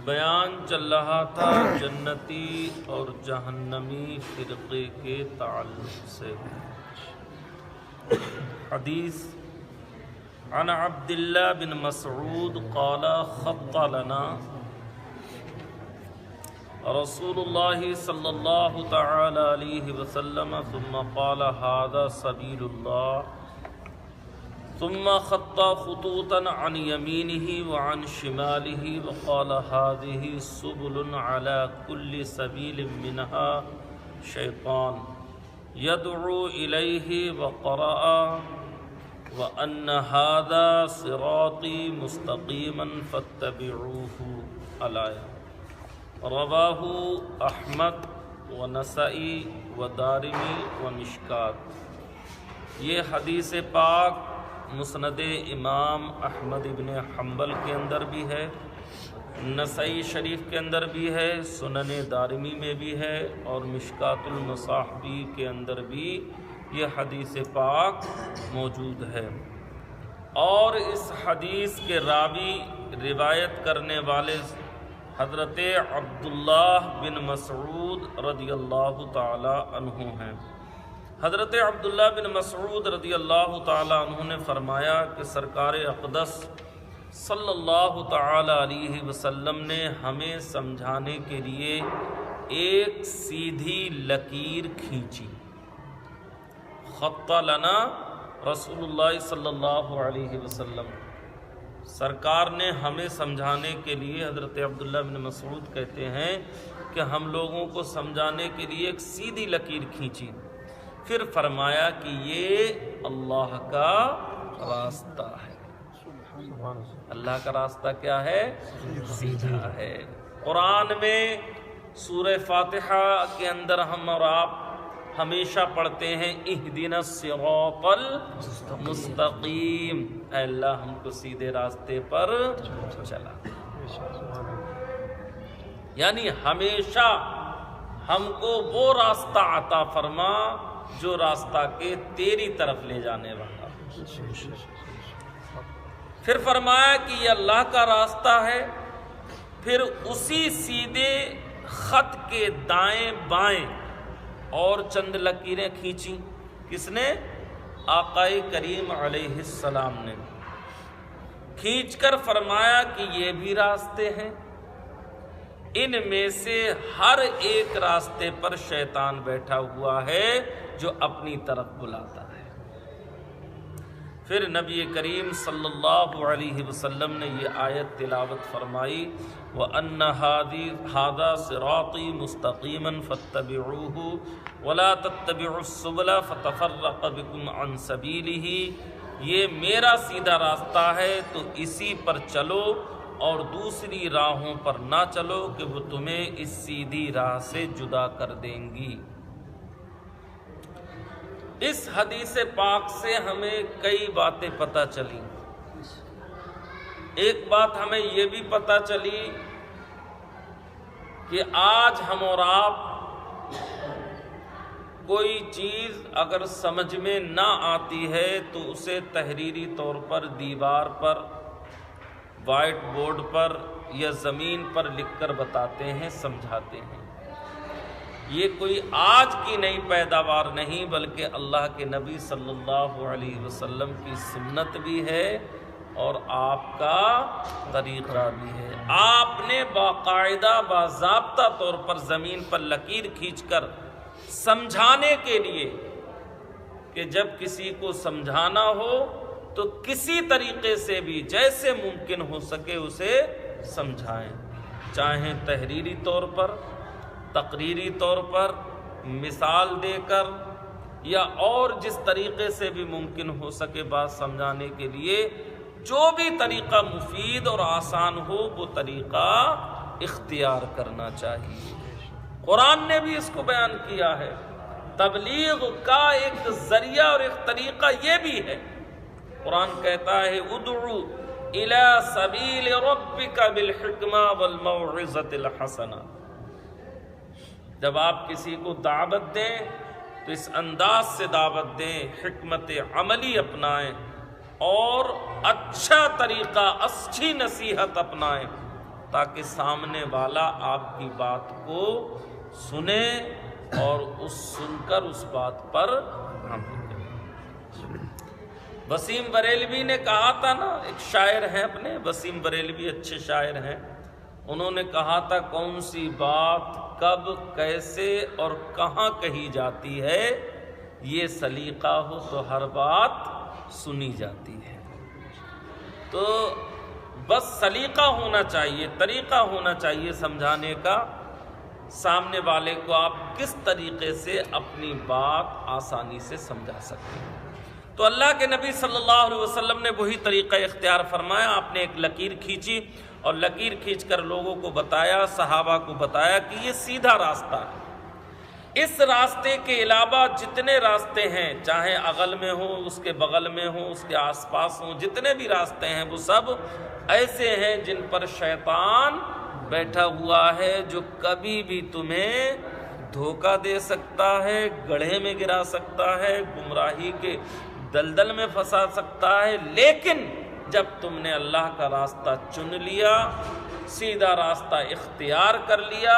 بیان چل رہا تھا جنتی اور جہنمی فرقے کے تعلق سے. حدیث عن عبد اللہ بن مسعود قال خط لنا رسول اللہ صلی اللہ تعالی علیہ وسلم ثم قال هذا سبیل اللہ ثم خط خطوطا عن يمينه وعن شماله وقال هذه سبل على كل سبيل منها شيطان يدعو إليه وقرأ وأن هذا صراطي مستقيما فاتبعوه الآية. رواہ احمد ونسائی ودارمی ومشکات. یہ حدیث پاک مسند امام احمد ابن حنبل کے اندر بھی ہے، نسائی شریف کے اندر بھی ہے، سنن دارمی میں بھی ہے، اور مشکات المصاحبی کے اندر بھی یہ حدیث پاک موجود ہے. اور اس حدیث کے راوی روایت کرنے والے حضرت عبداللہ بن مسعود رضی اللہ تعالی عنہ ہیں. حضرت عبداللہ بن مسعود رضی اللہ تعالی عنہ نے فرمایا کہ سرکار اقدس صلی اللہ تعالی علیہ وسلم نے ہمیں سمجھانے کے لیے ایک سیدھی لکیر کھینچی. خط لنا رسول اللہ صلی اللہ علیہ وسلم، سرکار نے ہمیں سمجھانے کے لیے، حضرت عبداللہ بن مسعود کہتے ہیں کہ ہم لوگوں کو سمجھانے کے لیے ایک سیدھی لکیر کھینچی. پھر فرمایا کہ یہ اللہ کا راستہ ہے. اللہ کا راستہ کیا ہے؟ سیدھا ہے. قرآن میں سورہ فاتحہ کے اندر ہم اور آپ ہمیشہ پڑھتے ہیں اہدنا الصراط المستقیم، اے اللہ ہم کو سیدھے راستے پر چلا. یعنی ہمیشہ ہم کو وہ راستہ عطا فرما جو راستہ کے تیری طرف لے جانے والا. پھر فرمایا کہ یہ اللہ کا راستہ ہے. پھر اسی سیدھے خط کے دائیں بائیں اور چند لکیریں کھینچی. کس نے؟ آقا کریم علیہ السلام نے. کھینچ کر فرمایا کہ یہ بھی راستے ہیں، ان میں سے ہر ایک راستے پر شیطان بیٹھا ہوا ہے جو اپنی طرف بلاتا ہے. پھر نبی کریم صلی اللہ علیہ وسلم نے یہ آیت تلاوت فرمائی وَأَنَّ هَذَا صِرَاطِي مُسْتَقِيمًا فَاتَّبِعُوهُ وَلَا تَتَّبِعُوا السُّبُلَ فَتَفَرَّقَ بِكُمْ عَنْ سَبِيلِهِ. یہ میرا سیدھا راستہ ہے تو اسی پر چلو اور دوسری راہوں پر نہ چلو کہ وہ تمہیں اس سیدھی راہ سے جدا کر دیں گی. اس حدیث پاک سے ہمیں کئی باتیں پتہ چلی. ایک بات ہمیں یہ بھی پتہ چلی کہ آج ہم اور آپ کوئی چیز اگر سمجھ میں نہ آتی ہے تو اسے تحریری طور پر دیوار پر، وائٹ بورڈ پر یا زمین پر لکھ کر بتاتے ہیں، سمجھاتے ہیں. یہ کوئی آج کی نئی پیداوار نہیں بلکہ اللہ کے نبی صلی اللہ علیہ وسلم کی سنت بھی ہے اور آپ کا طریقہ بھی ہے. آپ نے باقاعدہ باضابطہ طور پر زمین پر لکیر کھینچ کر سمجھانے کے لیے کہ جب کسی کو سمجھانا ہو تو کسی طریقے سے بھی جیسے ممکن ہو سکے اسے سمجھائیں، چاہیں تحریری طور پر، تقریری طور پر، مثال دے کر، یا اور جس طریقے سے بھی ممکن ہو سکے بات سمجھانے کے لیے. جو بھی طریقہ مفید اور آسان ہو وہ طریقہ اختیار کرنا چاہیے. قرآن نے بھی اس کو بیان کیا ہے. تبلیغ کا ایک ذریعہ اور ایک طریقہ یہ بھی ہے. قرآن کہتا ہے ادعو الی سبیل ربک بالحکمہ والموعظۃ الحسنہ. جب آپ کسی کو دعوت دیں تو اس انداز سے دعوت دیں، حکمت عملی اپنائیں اور اچھا طریقہ، اچھی نصیحت اپنائیں، تاکہ سامنے والا آپ کی بات کو سنے اور سن کر اس بات پر عمل کرے۔ وسیم بریلوی نے کہا تھا نا، ایک شاعر ہیں اپنے، وسیم بریلوی اچھے شاعر ہیں، انہوں نے کہا تھا کون سی بات کب، کیسے اور کہاں کہی جاتی ہے، یہ سلیقہ ہو تو ہر بات سنی جاتی ہے۔ تو بس سلیقہ ہونا چاہیے، طریقہ ہونا چاہیے سمجھانے کا، سامنے والے کو آپ کس طریقے سے اپنی بات آسانی سے سمجھا سکتے ہیں۔ تو اللہ کے نبی صلی اللہ علیہ وسلم نے وہی طریقہ اختیار فرمایا، آپ نے ایک لکیر کھینچی اور لکیر کھینچ کر لوگوں کو بتایا، صحابہ کو بتایا کہ یہ سیدھا راستہ ہے، اس راستے کے علاوہ جتنے راستے ہیں، چاہے اغل میں ہوں، اس کے بغل میں ہوں، اس کے آس پاس ہوں، جتنے بھی راستے ہیں وہ سب ایسے ہیں جن پر شیطان بیٹھا ہوا ہے، جو کبھی بھی تمہیں دھوکہ دے سکتا ہے، گڑھے میں گرا سکتا ہے، گمراہی کے دلدل میں پھنسا سکتا ہے۔ لیکن جب تم نے اللہ کا راستہ چن لیا، سیدھا راستہ اختیار کر لیا،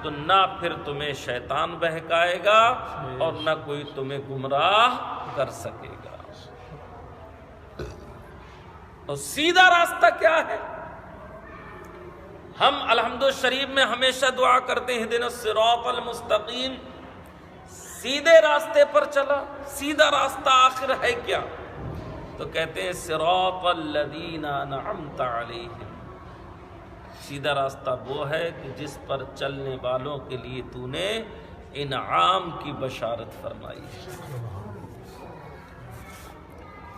تو نہ پھر تمہیں شیطان بہکائے گا اور نہ کوئی تمہیں گمراہ کر سکے گا۔ اور سیدھا راستہ کیا ہے؟ ہم الحمد شریف میں ہمیشہ دعا کرتے ہیں اہدنا الصراط المستقیم، سیدھے راستے پر چلا۔ سیدھا راستہ آخر ہے کیا؟ تو کہتے ہیں صراط الذین انعمت علیہم، سیدھا راستہ وہ ہے کہ جس پر چلنے والوں کے لیے تو نے انعام کی بشارت فرمائی ہے،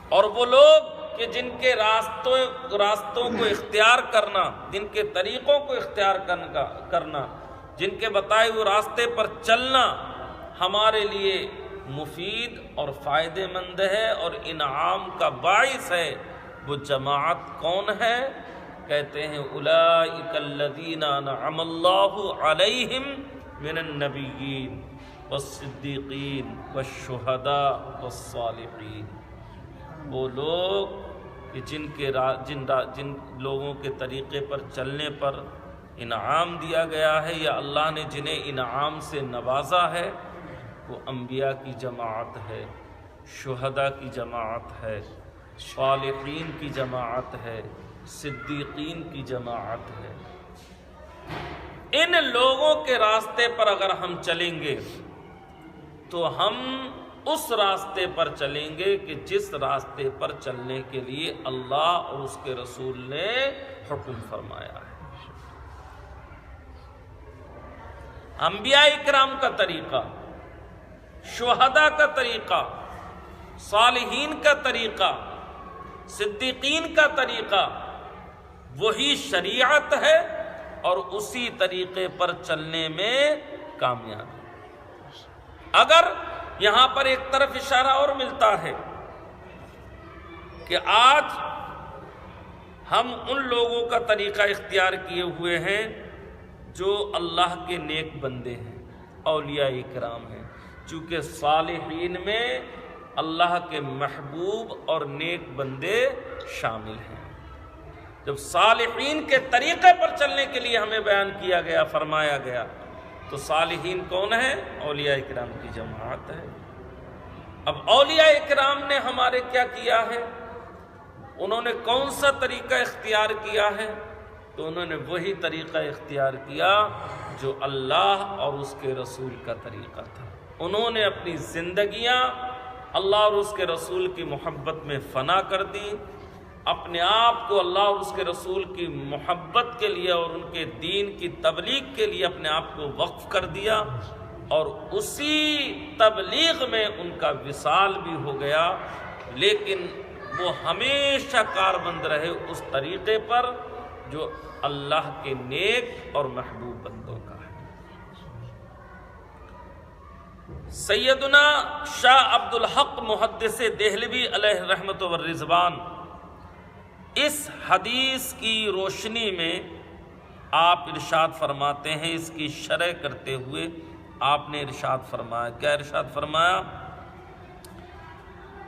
اور وہ لوگ کہ جن کے راستوں کو اختیار کرنا، جن کے طریقوں کو اختیار کرنا، جن کے بتائے ہوئے راستے پر چلنا ہمارے لیے مفید اور فائدہ مند ہے اور انعام کا باعث ہے، وہ جماعت کون ہے؟ کہتے ہیں اولئک الذین انعم اللہ علیہم من النبیین والصدیقین والشہداء والصالحین، وہ لوگ کہ جن لوگوں کے طریقے پر چلنے پر انعام دیا گیا ہے، یا اللہ نے جنہیں انعام سے نوازا ہے، وہ انبیاء کی جماعت ہے، شہداء کی جماعت ہے، صالحین کی جماعت ہے، صدیقین کی جماعت ہے۔ ان لوگوں کے راستے پر اگر ہم چلیں گے تو ہم اس راستے پر چلیں گے کہ جس راستے پر چلنے کے لیے اللہ اور اس کے رسول نے حکم فرمایا ہے۔ انبیاء اکرام کا طریقہ، شہداء کا طریقہ، صالحین کا طریقہ، صدیقین کا طریقہ وہی شریعت ہے، اور اسی طریقے پر چلنے میں کامیابی۔ اگر یہاں پر ایک طرف اشارہ اور ملتا ہے کہ آج ہم ان لوگوں کا طریقہ اختیار کیے ہوئے ہیں جو اللہ کے نیک بندے ہیں، اولیاء اکرام ہیں، چونکہ صالحین میں اللہ کے محبوب اور نیک بندے شامل ہیں۔ جب صالحین کے طریقے پر چلنے کے لیے ہمیں بیان کیا گیا، فرمایا گیا، تو صالحین کون ہیں؟ اولیاء اکرام کی جماعت ہے۔ اب اولیاء اکرام نے ہمارے کیا کیا ہے؟ انہوں نے کون سا طریقہ اختیار کیا ہے؟ تو انہوں نے وہی طریقہ اختیار کیا جو اللہ اور اس کے رسول کا طریقہ تھا۔ انہوں نے اپنی زندگیاں اللہ اور اس کے رسول کی محبت میں فنا کر دی، اپنے آپ کو اللہ اور اس کے رسول کی محبت کے لیے اور ان کے دین کی تبلیغ کے لیے اپنے آپ کو وقف کر دیا، اور اسی تبلیغ میں ان کا وصال بھی ہو گیا، لیکن وہ ہمیشہ کاربند رہے اس طریقے پر جو اللہ کے نیک اور محبوب بندوں کا ہے۔ سیدنا شاہ عبد الحق محدث دہلوی علیہ رحمت و رضوان اس حدیث کی روشنی میں آپ ارشاد فرماتے ہیں، اس کی شرح کرتے ہوئے آپ نے ارشاد فرمایا، کیا ارشاد فرمایا؟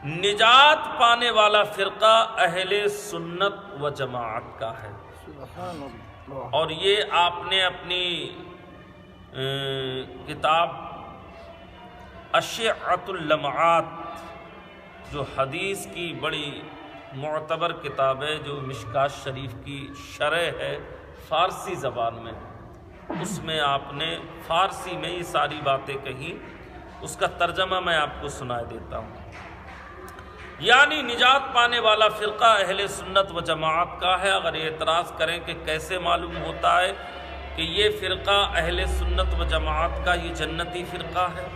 نجات پانے والا فرقہ اہل سنت و جماعت کا ہے۔ اور یہ آپ نے اپنی کتاب اشعۃ اللمعات، جو حدیث کی بڑی معتبر کتاب ہے، جو مشکات شریف کی شرح ہے فارسی زبان میں، اس میں آپ نے فارسی میں یہ ساری باتیں کہیں، اس کا ترجمہ میں آپ کو سنا دیتا ہوں۔ یعنی نجات پانے والا فرقہ اہل سنت و جماعت کا ہے۔ اگر یہ اعتراض کریں کہ کیسے معلوم ہوتا ہے کہ یہ فرقہ اہل سنت و جماعت کا، یہ جنتی فرقہ ہے،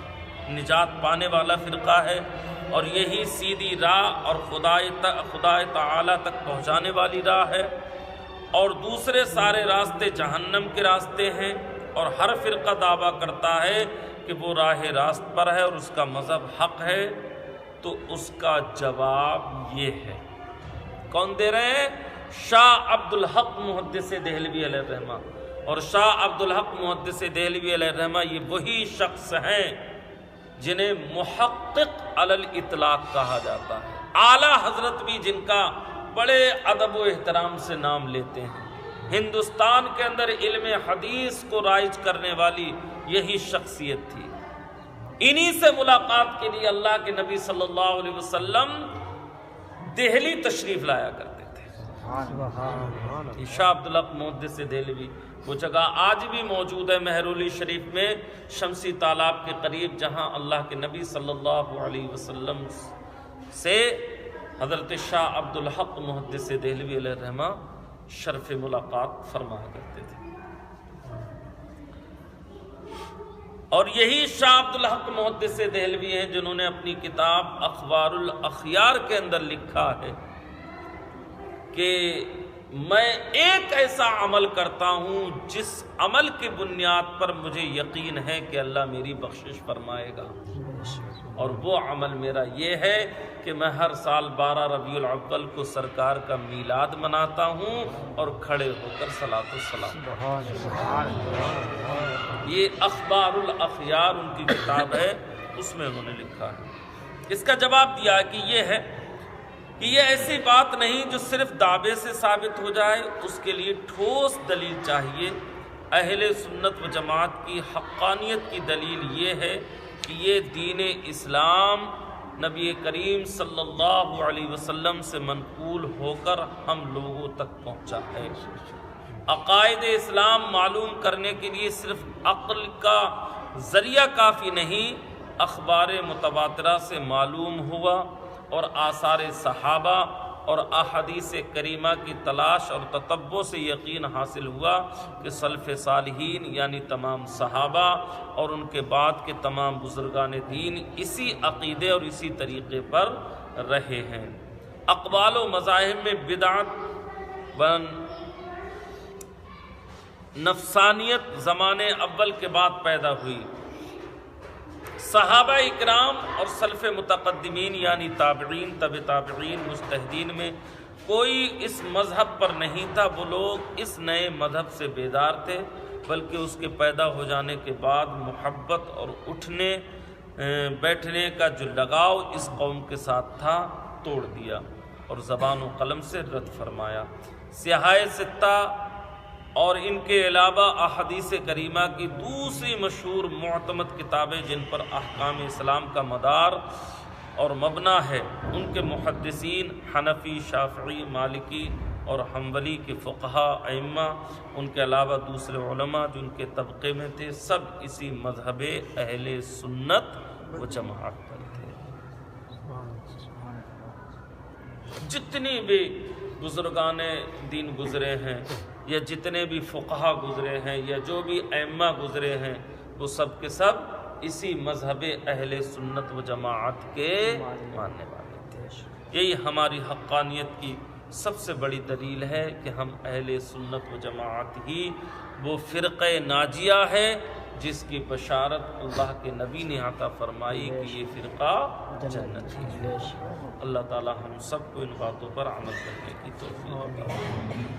نجات پانے والا فرقہ ہے، اور یہی سیدھی راہ اور خدا تعالی تک پہنچانے والی راہ ہے، اور دوسرے سارے راستے جہنم کے راستے ہیں، اور ہر فرقہ دعویٰ کرتا ہے کہ وہ راہ راست پر ہے اور اس کا مذہب حق ہے، تو اس کا جواب یہ ہے۔ کون دے رہے ہیں؟ شاہ عبد الحق محدث دہلوی علیہ الرحمہ۔ اور شاہ عبد الحق محدث دہلوی علیہ الرحمہ یہ وہی شخص ہیں جنہیں محقق علی الاطلاق کہا جاتا ہے، اعلیٰ حضرت بھی جن کا بڑے ادب و احترام سے نام لیتے ہیں۔ ہندوستان کے اندر علم حدیث کو رائج کرنے والی یہی شخصیت تھی۔ انہی سے ملاقات کے لیے اللہ کے نبی صلی اللہ علیہ وسلم دہلی تشریف لایا کرتے تھے۔ شاہ عبد الحق محدث دہلوی، وہ جگہ آج بھی موجود ہے مہرولی شریف میں، شمسی تالاب کے قریب، جہاں اللہ کے نبی صلی اللہ علیہ وسلم سے حضرت شاہ عبد الحق محدث دہلوی علیہ الرحمہ شرف ملاقات فرمایا کرتے تھے۔ اور یہی شاہ عبد الحق محدث دہلوی ہیں جنہوں نے اپنی کتاب اخبار الاخیار کے اندر لکھا ہے کہ میں ایک ایسا عمل کرتا ہوں جس عمل کی بنیاد پر مجھے یقین ہے کہ اللہ میری بخشش فرمائے گا، اور وہ عمل میرا یہ ہے کہ میں ہر سال 12 ربیع الاول کو سرکار کا میلاد مناتا ہوں اور کھڑے ہو کر صلاۃ السلام۔ یہ اخبار الاخیار ان کی کتاب ہے، اس میں انہوں نے لکھا ہے۔ اس کا جواب دیا کہ یہ ایسی بات نہیں جو صرف دعوے سے ثابت ہو جائے، اس کے لیے ٹھوس دلیل چاہیے۔ اہل سنت و جماعت کی حقانیت کی دلیل یہ ہے کہ یہ دین اسلام نبی کریم صلی اللہ علیہ وسلم سے منقول ہو کر ہم لوگوں تک پہنچا ہے۔ عقائد اسلام معلوم کرنے کے لیے صرف عقل کا ذریعہ کافی نہیں، اخبار متواترہ سے معلوم ہوا، اور آثار صحابہ اور احادیث کریمہ کی تلاش اور تتبع سے یقین حاصل ہوا کہ سلف صالحین یعنی تمام صحابہ اور ان کے بعد کے تمام بزرگان دین اسی عقیدے اور اسی طریقے پر رہے ہیں۔ اقوال و مذاہب میں بدعت نفسانیت زمانے اول کے بعد پیدا ہوئی۔ صحابہ اکرام اور سلف متقدمین یعنی تابعین، تبع تابعین، مجتہدین میں کوئی اس مذہب پر نہیں تھا۔ وہ لوگ اس نئے مذہب سے بیدار تھے، بلکہ اس کے پیدا ہو جانے کے بعد محبت اور اٹھنے بیٹھنے کا جو لگاؤ اس قوم کے ساتھ تھا توڑ دیا اور زبان و قلم سے رد فرمایا۔ سیاحِ ستہ اور ان کے علاوہ احادیث کریمہ کی دوسری مشہور معتمد کتابیں جن پر احکام اسلام کا مدار اور مبنی ہے، ان کے محدثین حنفی، شافعی، مالکی اور حنبلی کے فقہا ائمہ، ان کے علاوہ دوسرے علماء جو ان کے طبقے میں تھے، سب اسی مذہب اہل سنت و جماعت پر تھے۔ جتنی بھی بزرگان دین گزرے ہیں یا جتنے بھی فقہا گزرے ہیں یا جو بھی ائمہ گزرے ہیں، وہ سب کے سب اسی مذہب اہل سنت و جماعت کے ماننے والے تھے۔ یہی ہماری حقانیت کی سب سے بڑی دلیل ہے کہ ہم اہل سنت و جماعت ہی وہ فرقہ ناجیہ ہے جس کی بشارت اللہ کے نبی نے عطا فرمائی کہ یہ فرقہ جنتی ہے۔ اللہ تعالی ہم سب کو ان باتوں پر عمل کرنے کی توفیق عطا فرمائے۔